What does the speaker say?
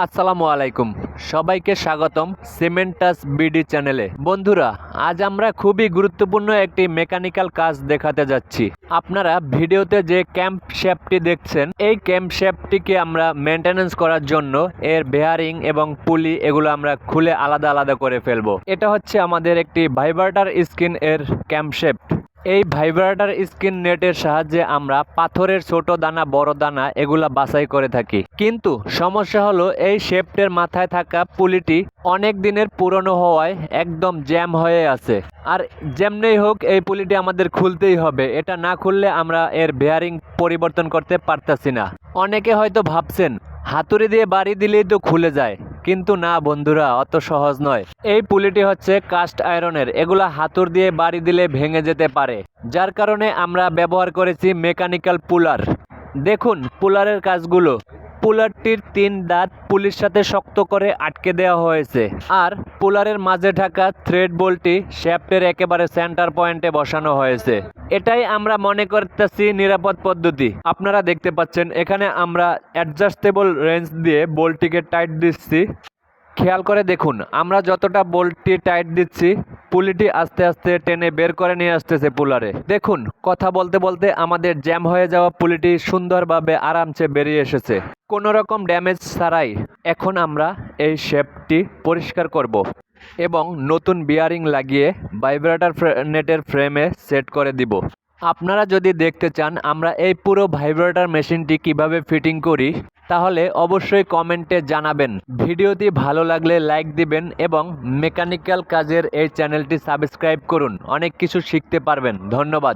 আসসালামু আলাইকুম, সবাইকে স্বাগতম সিমেন্টাস বিডি চ্যানেলে। বন্ধুরা, আজ আমরা খুবই গুরুত্বপূর্ণ একটি মেকানিক্যাল কাজ দেখাতে যাচ্ছি। আপনারা ভিডিওতে যে ক্যাম্প শ্যাফটটি দেখছেন, এই ক্যাম্প শ্যাফটটিকে আমরা মেনটেনেন্স করার জন্য এর বেয়ারিং এবং পুলি এগুলো আমরা খুলে আলাদা আলাদা করে ফেলবো। এটা হচ্ছে আমাদের একটি ভাইব্রেটর স্কিন এর ক্যাম্প শ্যাফট। এই ভাইব্রেটর স্কিন নেটের সাহায্যে আমরা পাথরের ছোট দানা বড় দানা এগুলা বাছাই করে থাকি, কিন্তু সমস্যা হলো এই শেফটের মাথায় থাকা পুলিটি অনেক দিনের পুরনো হওয়ায় একদম জ্যাম হয়ে আছে। আর যেমনিই হোক এই পুলিটি আমাদের খুলতেই হবে, এটা না খুললে আমরা এর বেয়ারিং পরিবর্তন করতে পারতাছি না। অনেকে হয়তো ভাবছেন হাতুড়ি দিয়ে বাড়ি দিলেই তো খুলে যায়, কিন্তু না বন্ধুরা, অত সহজ নয়। এই পুলিটি হচ্ছে কাস্ট আয়রনের, এগুলা হাতুড় দিয়ে বাড়ি দিলে ভেঙে যেতে পারে, যার কারণে আমরা ব্যবহার করেছি মেকানিক্যাল পুলার। দেখুন পুলারের কাজগুলো। পুলারটির 3 দাঁত পুলির সাথে শক্ত করে আটকে দেওয়া হয়েছে, আর পুলারের মাঝে থাকা থ্রেড বোল্টটি শ্যাফটের একেবারে সেন্টার পয়েন্টে বসানো হয়েছে। এটাই আমরা মনে করতেছি নিরাপদ পদ্ধতি। আপনারা দেখতে পাচ্ছেন এখানে আমরা অ্যাডজাস্টেবল রেঞ্জ দিয়ে বোল্টটিকে টাইট দিচ্ছি। খেয়াল করে দেখুন, আমরা যতটা বোল্টটি টাইট দিচ্ছি, পুলিটি আস্তে আস্তে টেনে বের করে নিয়ে আসতেছে পুলারে। দেখুন, কথা বলতে বলতে আমাদের জ্যাম হয়ে যাওয়া পুলিটি সুন্দরভাবে আরামসে বেরিয়ে এসেছে, কোনো রকম ড্যামেজ ছাড়াই। এখন আমরা এই শেপটি পরিষ্কার করব এবং নতুন বিয়ারিং লাগিয়ে ভাইব্রেটর নেটের ফ্রেমে সেট করে দিব। আপনারা যদি দেখতে চান আমরা এই পুরো ভাইব্রেটর মেশিনটি কিভাবে ফিটিং করি, তাহলে অবশ্যই কমেন্টে জানাবেন। ভিডিওটি ভালো লাগলে লাইক দিবেন এবং মেকানিক্যাল কাজের এই চ্যানেলটি সাবস্ক্রাইব করুন, অনেক কিছু শিখতে পারবেন। ধন্যবাদ।